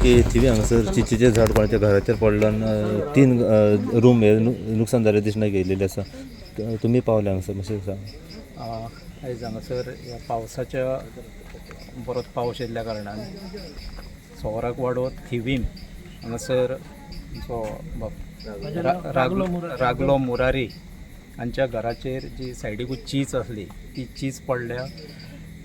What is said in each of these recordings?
की थिवी हांगासर चिंचेचें झाड कोणाच्या घराचेर पडलं आनी 3 रूम हे नुकसान जाले दिसना गेलेले आसा. तुमी पावले हांगासर मातशें सांग. आयज हांगासर ह्या पावसाच्या बरोच पावस येयल्ल्या कारणान सोवराक वाडो थिवीम हांगासर जो रागलो मुरारी हांच्या घराचेर जी सायडीकूच चीज आसली ती चीज पडल्या.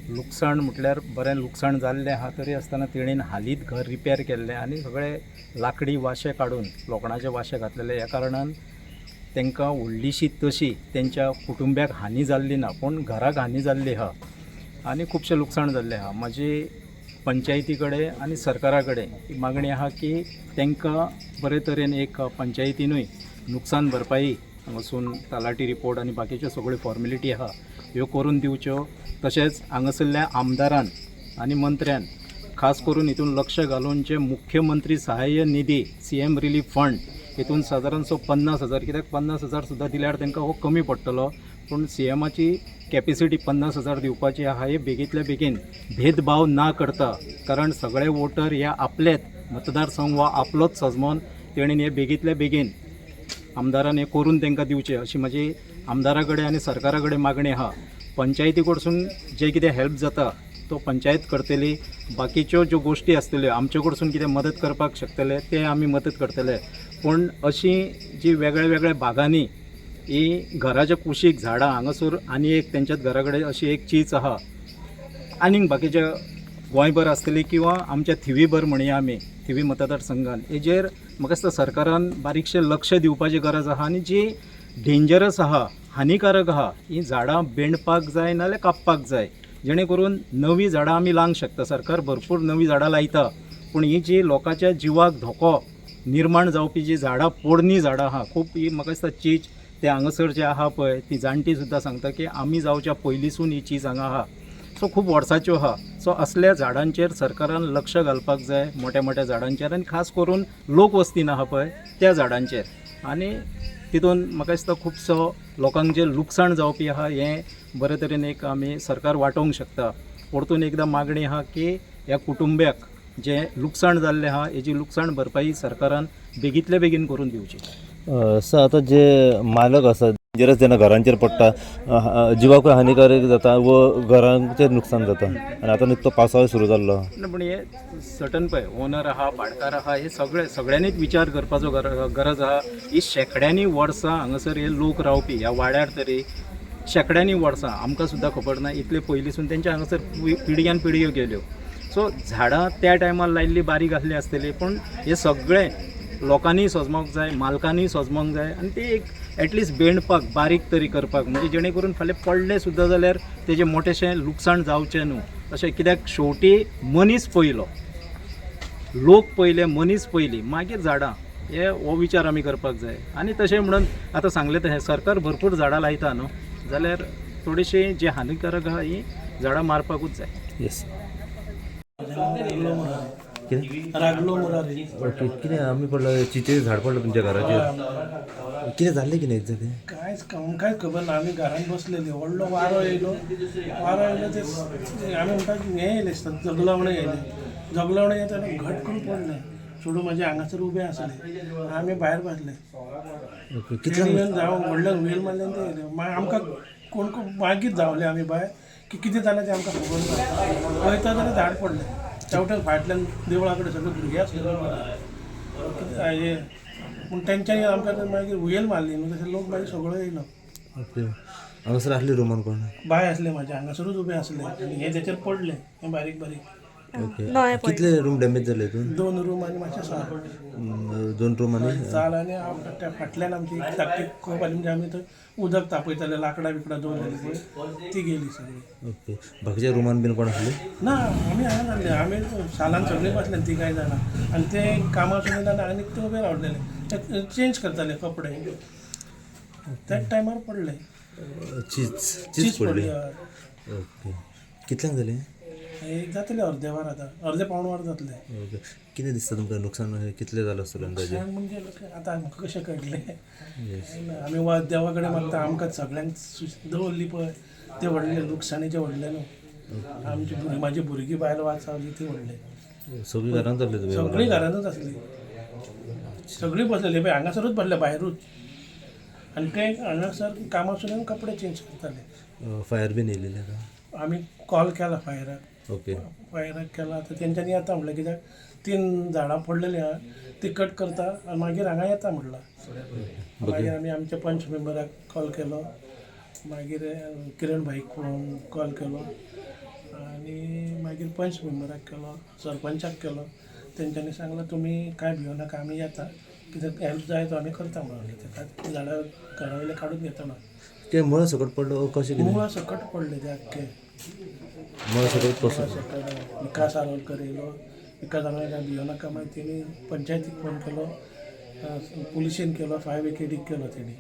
लुकसाण म्हटल्यार बरें लुकसाण जाल्लें आहा, तरी आसतना तेणीन हालींच घर रिपेर केल्लें आनी सगळे लाकडी वाशे काडून लोखणाचे वाशे घातलेले. ह्या कारणान तांकां व्हडलीशी तशी तेंच्या कुटुंब्याक हानी जाल्ली ना, पूण घराक हानी जाल्ली आहा आनी खुबशें लुकसाण जाल्लें आहा. म्हाजी पंचायती कडेन आनी सरकारा कडेन ही मागणी आहा की तांकां बरे तरेन एक पंचायतीनूय नुकसान भरपाई हांगासून तलाटी रिपोर्ट आनी बाकीच्यो सगळ्यो फॉर्मेलिटी आहा ह्यो करून दिवच्यो. तशेंच हांगासरल्या आमदारान आनी मंत्र्यान खास करून हितून लक्ष घालून जे मुख्यमंत्री सहाय्य निधी CM रिलीफ फंड हितून सादारणसो 50,000, कित्याक 50,000 सुद्दां दिल्यार तांकां हो कमी पडटलो, पूण CMची कॅपेसिटी 50,000 दिवपाची आहा. हे बेगींतल्या बेगीन भेदभाव ना करता, कारण सगळे वोटर हे आपलेच मतदारसंघ वा आपलोच सजमोन तेणीन हे बेगींतल्या बेगीन आमदारान हे करून तांकां दिवचें अशी म्हाजी आमदारा कडेन आनी सरकारा कडेन मागणी आहा. पंचायती कडसून जे कितें हेल्प जाता तो पंचायत करतली. बाकीच्यो ज्यो गोश्टी आसतल्यो आमचे कडसून कितें मदत करपाक शकतले ते आमी मदत करतले, पूण अशी जी वेगळ्या वेगळ्या भागांनी ही घराच्या कुशीक झाडां हांगासर आनी एक तेंच्याच घरा कडेन अशी एक चीज आहा आनीक बाकीच्या गोंयभर आसतली किंवा आमच्या थिवीभर म्हणया आमी थिवी मतदारसंघान हेजेर म्हाका दिसता सरकारान बारीकशें लक्ष दिवपाची गरज आहा. आनी जी डेंजरस आहा, हानिकारक आहा, ही झाडां बेंडपाक जाय नाल्यार कापपाक जाय, जेणे करून नवी झाडां आमी लावंक शकता. सरकार भरपूर नवी झाडां लायता, पूण ही जी लोकांच्या जिवाक धोको निर्माण जावपी जी झाडां पोरणी झाडां आहा खूब ही म्हाका दिसता चीज ते हांगासर जे आहा पळय ती जाणटी सुद्दां सांगता की आमी जावच्या पयलींसून ही चीज हांगा आहा. सो खूब वर्साच्यो आहा. सो असल्या झाडांचेर सरकारान लक्ष घालपाक जाय, मोठ्या मोठ्या झाडांचेर, आनी खास करून लोकवस्तीन आहा पळय त्या झाडांचेर. आनी तितून म्हाका दिसता खुबसो लोकांक जे लुकसाण जावपी आहा हें बरे तरेन एक आमी सरकार वांटोवंक शकता. परतून एकदां मागणी आहा की ह्या कुटुंब्याक जे लुकसाण जाल्लें आहा हेजी लुकसाण भरपाई सरकारान बेगींतल्या बेगीन करून दिवची. सो आतां जे मालक आसा डेंजरस जेन्ना घरांचेर पडटा जिवाकूय हानिकारक जाता व घरांचेर नुकसान जाता, आनी आतां निकतो पावसाळो सुरू जाल्लो. पूण हे सटन पळय ओनर आहा, भाडकार आहा, हे सगळ्यांनीच विचार करपाचो गरज आहा. ही शेकड्यांनी वर्सां हांगासर हे लोक रावपी ह्या वाड्यार तरी शेकड्यांनी वर्सां आमकां सुद्दां खबर ना, इतले पयलींसून तेंच्या हांगासर पिळग्यान पिळग्यो गेल्यो. सो झाडां त्या टायमार लायिल्ली बारीक आसली आसतली, पूण हे सगळे लोकांनी सजमोंक जाय, मालकांनी सजमोंक जाय, आनी ते एक एटलिस्ट बेंडपाक बारीक तरी करपाक, म्हणजे जेणे करून फाल्यां पडले सुद्दां जाल्यार तेजें मोठेशें लुकसाण जावचें न्हू अशें. कित्याक शेवटी मनीस पयलो, लोक पयले, मनीस पयली, मागीर झाडां, हे हो विचार आमी करपाक जाय. आनी तशें म्हणून आतां सांगलें तशें सरकार भरपूर झाडां लायता न्हू, जाल्यार थोडीशीं जी हानिकारक आहा ही झाडां मारपाकूच जाय. येस रागलो मुरारी. ओके. कितें आमी पडलं चिंचेचें झाड पडलं तुमच्या घराचेर, कितें जाल्लें कितें एक्झॅक्टली? कांयच खबर ना. आमी घरान बसलेली, व्हडलो वारो येयलो ते आमी म्हणटा हें येयलें दिसता, जगलवणे येताना घट करून पडलें. चेडूं म्हाजे हांगासर उबें आसलें, आमी भायर बसले. ओके. कितले येवन जावं व्हडल्यान व्हील मारलें ते येयलें. आमकां कोण मागीर धांवले आमी भायर की कितें जालें तें आमकां खबर ना. पळयता जाल्यार झाड पडलें. तेवटेच फाटल्यान देवळा कडेन सगळे भुरगे आसले हे, पूण तेंच्यांनी आमकां मागीर व्हील मारली न्हू, तशें लोक मागीर सगळो येयलो. ओके. हांगासर आसली रुमान कोण? बाय आसले म्हाजे हांगासरूच उबे आसले आनी हे तेचेर पडले हे बारीक बारीक. ओके. कितले रूम डॅमेज जाले हितून? 2 रूम आनी मातशें साल. 2 रूम आनी साल आनी त्या फाटल्यान आमची धाकटी खूब आनी म्हणजे आमी थंय उदक तापयताले, लाकडां बिकडां दवरलेली पळय ती गेली सगळी. ओके. बाकीच्या रुमान बीन कोण आसले? ना आमी हांगा जाल्ले, आमी सालान सगळीं बसले ती कांय जाणां, आनी ते कामासून येताना आनी ते उबे रावलेले, ते चेंज करताले कपडे. त्याच टायमार पडले. चीज पडली. ओके. कितल्यांक जालें? एक जातले अर्दे वर, आतां अर्दे पावण वर जातले. ओके. कितें दिसता तुमकां नुकसान कितलें जालां आसतलें अंदाजे? म्हणजे आतां आमकां कशें कळटलें, आमी देवा कडेन मागता आमकां सगळ्यांक दवरली पळय ते व्हडले लुकसाणीचे व्हडले न्हू. आमची म्हाजी भुरगीं भायर वाचावली ती व्हडले. सगळी घरांत जाल्ली तुवें सगळीं घरांतच आसली सगळीं बसलेली पळय हांगासरूच बसले भायरूच आनी ते हांगासर कामासून कपडे चेंज करताले फायर बीन येयलेली आतां आमी कॉल केला फायराक ओके केला तर तेंच्यांनी येता म्हणलें कित्याक 3 झाडां पडलेलीं आहा ती कट करता आनी मागीर हांगा येता म्हणला मागीर आमी आमच्या पंच मेंबराक कॉल केलो मागीर किरण भाईक कॉल केलो आनी मागीर पंच मेंबराक केलो सरपंचाक केलो तेंच्यांनी सांगलें तुमी कांय भिवू नाका आमी येता कित्याक हेल्प जाय तो आमी करता म्हणून ते झाडां घरा वयले काडून घेतना ते मुळा सकट पडलो कशें कितें मुळा सकट पडले ते आख्खे मुळा सकट कसो विकास आरोलकर येयलो विकास आरोलकर भियो नाका मागीर तेणी पंचायतीक फोन केलो पुलिशेन केलो फायर ब्रिगेडीक केलो तेणी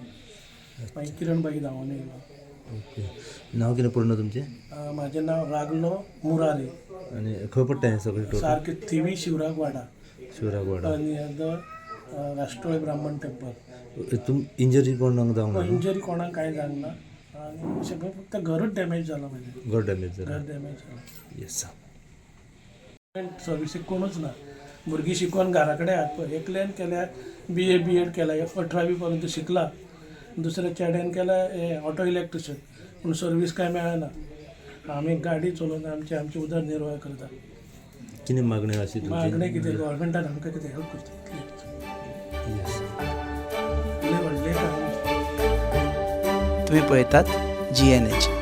मागीर किरण बाई धांवून येयलो ओके नांव कितें पडना तुमचें म्हाजें नांव रागलो मुरारी आनी खंय पडटा हें सगळें टोटल सारकें थिवी शिवराक वाडा शिवराक वाडा आनी राष्ट्रोय ब्राह्मण टेंपल तुम इंजरी कोणाक जावंक ना इंजरी कोणाक कांय जावंक ना आनी सगळें फक्त घरूच डॅमेज जालां म्हाजें घर डॅमेज जाला घर डॅमेज जालां येस सर्विसीक कोणूच ना भुरगीं शिकून घरा कडेन आहात पळय एकल्यान केल्या BA B.Ed केला 18वी पर्यंत शिकला दुसऱ्या चेड्यान केला हे ऑटो इलेक्ट्रिशन पूण सर्वीस कांय मेळना आमी गाडी चलोवन आमची उदरनिर्वाह करता कितें मागणी आशी तुमची मागणें कितें गोवोरमेंटान आमकां कितें हेल्प करता येस व्हडलें काम तुम्ही पळयतात GNH.